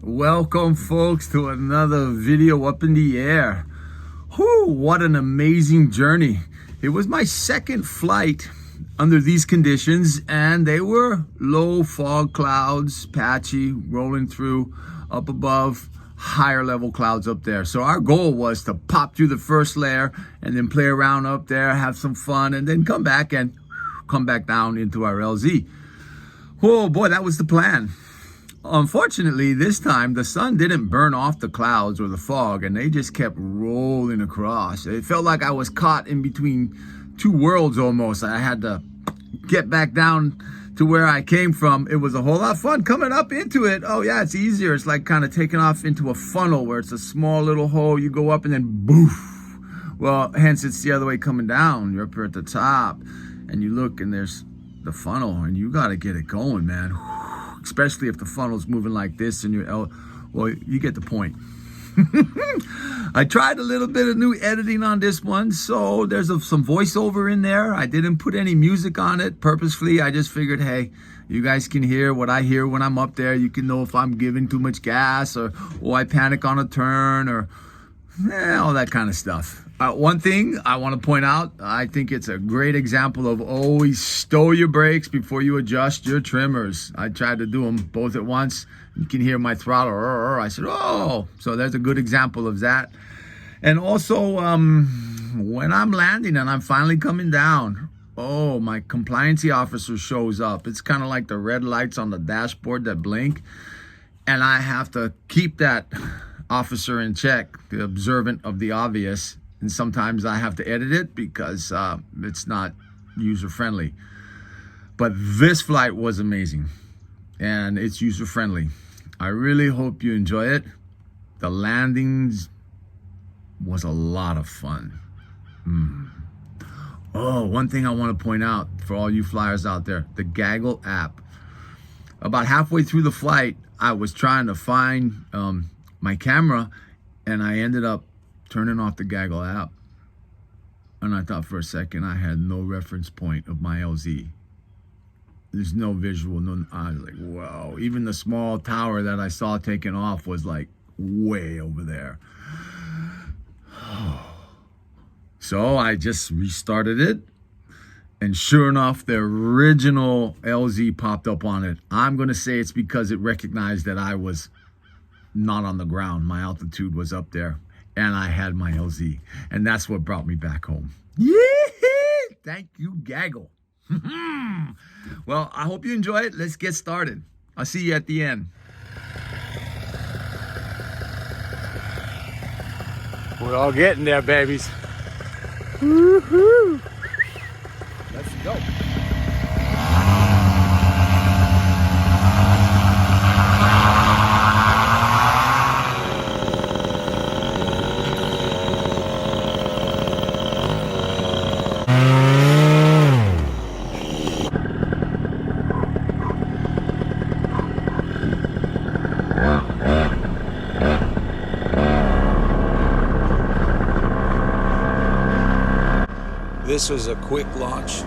Welcome, folks, to another video up in the air. Whew, what an amazing journey. It was my second flight under these conditions, and they were low fog clouds, patchy, rolling through up above, higher level clouds up there. So our goal was to pop through the first layer and then play around up there, have some fun, and then come back down into our LZ. Oh boy, that was the plan. Unfortunately, this time the sun didn't burn off the clouds or the fog, and they just kept rolling across. It felt like I was caught in between two worlds almost. I had to get back down to where I came from. It was a whole lot of fun coming up into it. Oh yeah, it's easier. It's like kind of taking off into a funnel where it's a small little hole. You go up and then boof. Well, hence it's the other way coming down. You're up here at the top and you look and there's the funnel, and you got to get it going, man. Especially if the funnel's moving like this and well, you get the point. I tried a little bit of new editing on this one, so there's some voiceover in there. I didn't put any music on it purposefully. I just figured, hey, you guys can hear what I hear when I'm up there. You can know if I'm giving too much gas or I panic on a turn or all that kind of stuff. One thing I want to point out, I think it's a great example of always stow your brakes before you adjust your trimmers. I tried to do them both at once. You can hear my throttle. I said, oh, so there's a good example of that. And also, when I'm landing and I'm finally coming down, oh, my compliancy officer shows up. It's kind of like the red lights on the dashboard that blink. And I have to keep that officer in check, the observant of the obvious. And sometimes I have to edit it because it's not user-friendly. But this flight was amazing, and it's user-friendly. I really hope you enjoy it. The landings was a lot of fun. Oh, one thing I want to point out for all you flyers out there, the Gaggle app. About halfway through the flight, I was trying to find my camera, and I ended up turning off the Gaggle app. And I thought for a second I had no reference point of my LZ. There's no visual, I was like, whoa. Even the small tower that I saw taking off was like way over there. So I just restarted it. And sure enough, the original LZ popped up on it. I'm gonna say it's because it recognized that I was not on the ground. My altitude was up there. And I had my LZ. And that's what brought me back home. Yeah! Thank you, Gaggle. Well, I hope you enjoy it. Let's get started. I'll see you at the end. We're all getting there, babies. Woohoo! Let's go. This was a quick launch,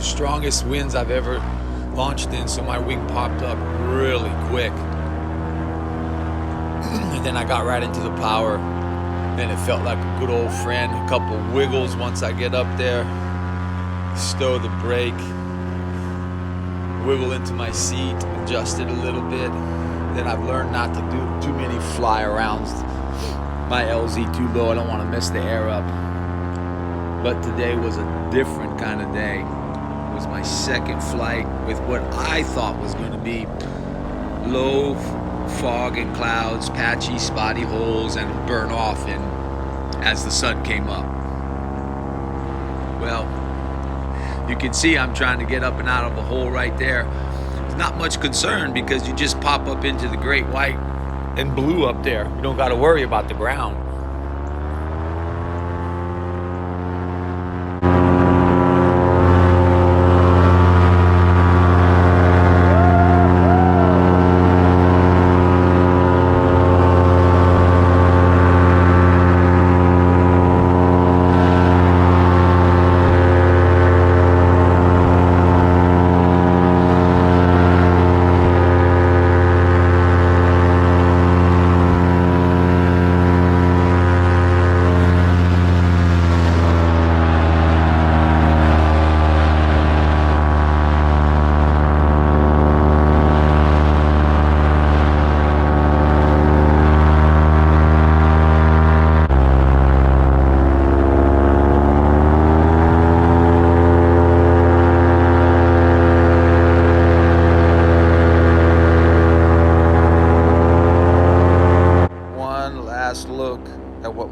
strongest winds I've ever launched in, so my wing popped up really quick. And then I got right into the power, and it felt like a good old friend. A couple wiggles once I get up there, stow the brake, wiggle into my seat, adjust it a little bit. Then I've learned not to do too many fly arounds. My LZ too low, I don't want to mess the air up. But today was a different kind of day. It was my second flight with what I thought was going to be low fog and clouds, patchy, spotty holes, and burn off as the sun came up. Well, you can see I'm trying to get up and out of a hole right there. There's not much concern because you just pop up into the great white and blue up there. You don't got to worry about the ground.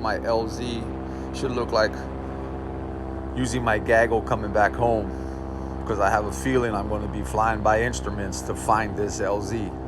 my LZ should look like using my gaggle coming back home, because I have a feeling I'm going to be flying by instruments to find this LZ.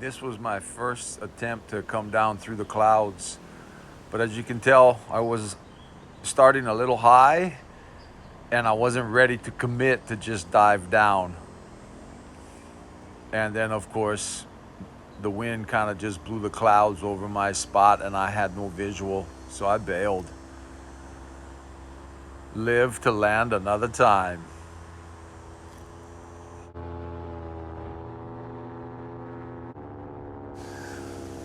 This was my first attempt to come down through the clouds, but as you can tell, I was starting a little high and I wasn't ready to commit to just dive down. And then of course the wind kind of just blew the clouds over my spot and I had no visual, so I bailed. Live to land another time.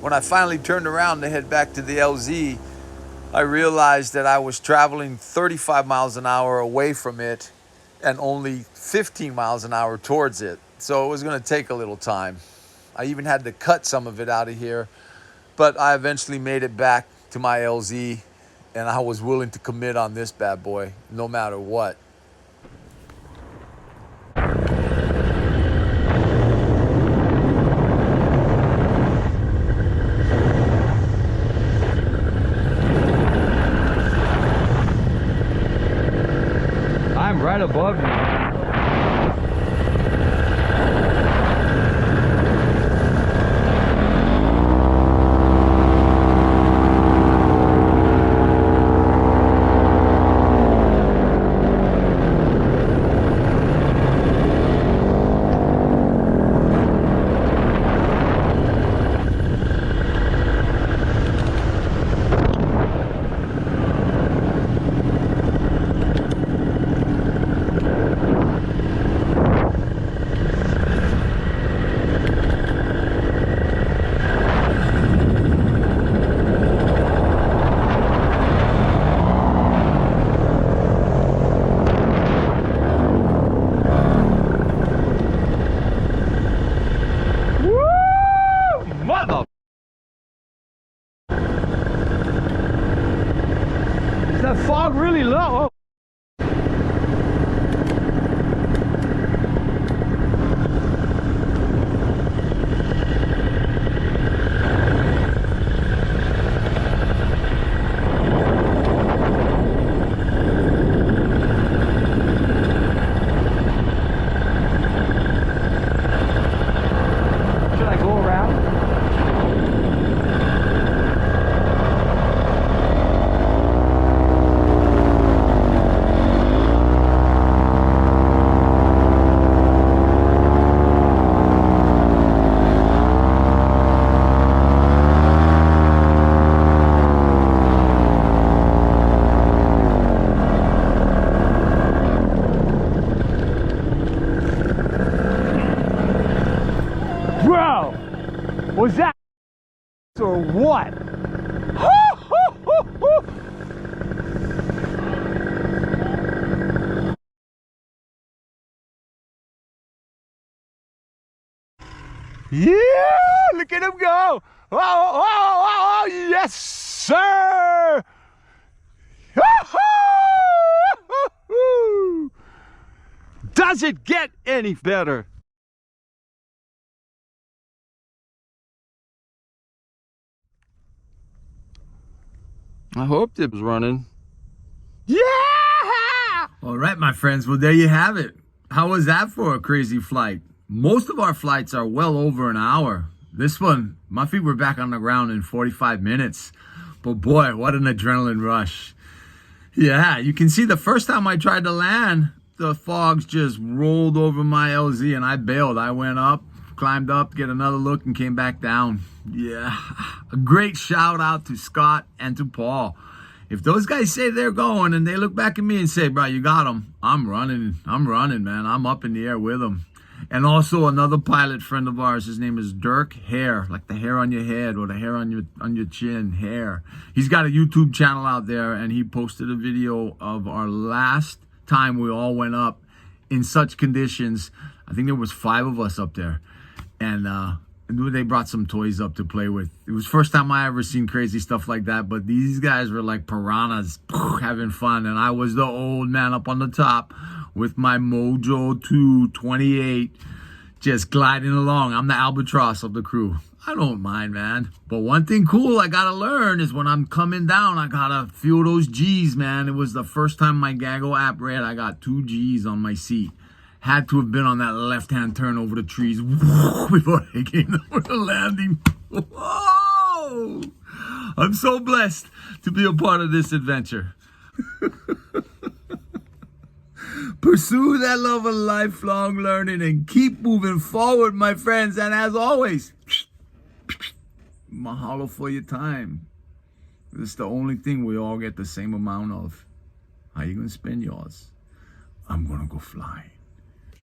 When I finally turned around to head back to the LZ, I realized that I was traveling 35 miles an hour away from it and only 15 miles an hour towards it. So it was going to take a little time. I even had to cut some of it out of here, but I eventually made it back to my LZ and I was willing to commit on this bad boy, no matter what. I'm right above you. That fog really low. Should I go around? Bro, was that or what? Yeah, look at him go. Oh, yes, sir. Does it get any better? I hoped it was running. Yeah! All right, my friends. Well, there you have it. How was that for a crazy flight? Most of our flights are well over an hour. This one, my feet were back on the ground in 45 minutes. But boy, what an adrenaline rush. Yeah, you can see the first time I tried to land, the fogs just rolled over my LZ and I bailed. I went up, climbed up, get another look, and came back down. Yeah, a great shout out to Scott and to Paul. If those guys say they're going and they look back at me and say, bro, you got them, I'm running, man. I'm up in the air with them. And also another pilot friend of ours, his name is Dirk Hair, like the hair on your head or the hair on your chin, hair. He's got a YouTube channel out there, and he posted a video of our last time we all went up in such conditions. I think there was 5 of us up there, and they brought some toys up to play with. It was the first time I ever seen crazy stuff like that, but these guys were like piranhas having fun, and I was the old man up on the top with my Mojo 228 just gliding along. I'm the albatross of the crew. I don't mind, man. But one thing cool I gotta learn is when I'm coming down, I gotta feel those G's, man. It was the first time my Gaggle app read I got 2 G's on my seat. Had to have been on that left-hand turn over the trees before I came over the landing. Whoa! I'm so blessed to be a part of this adventure. Pursue that love of lifelong learning and keep moving forward, my friends. And as always, mahalo for your time. It's the only thing we all get the same amount of. How you gonna spend yours? I'm gonna go flying.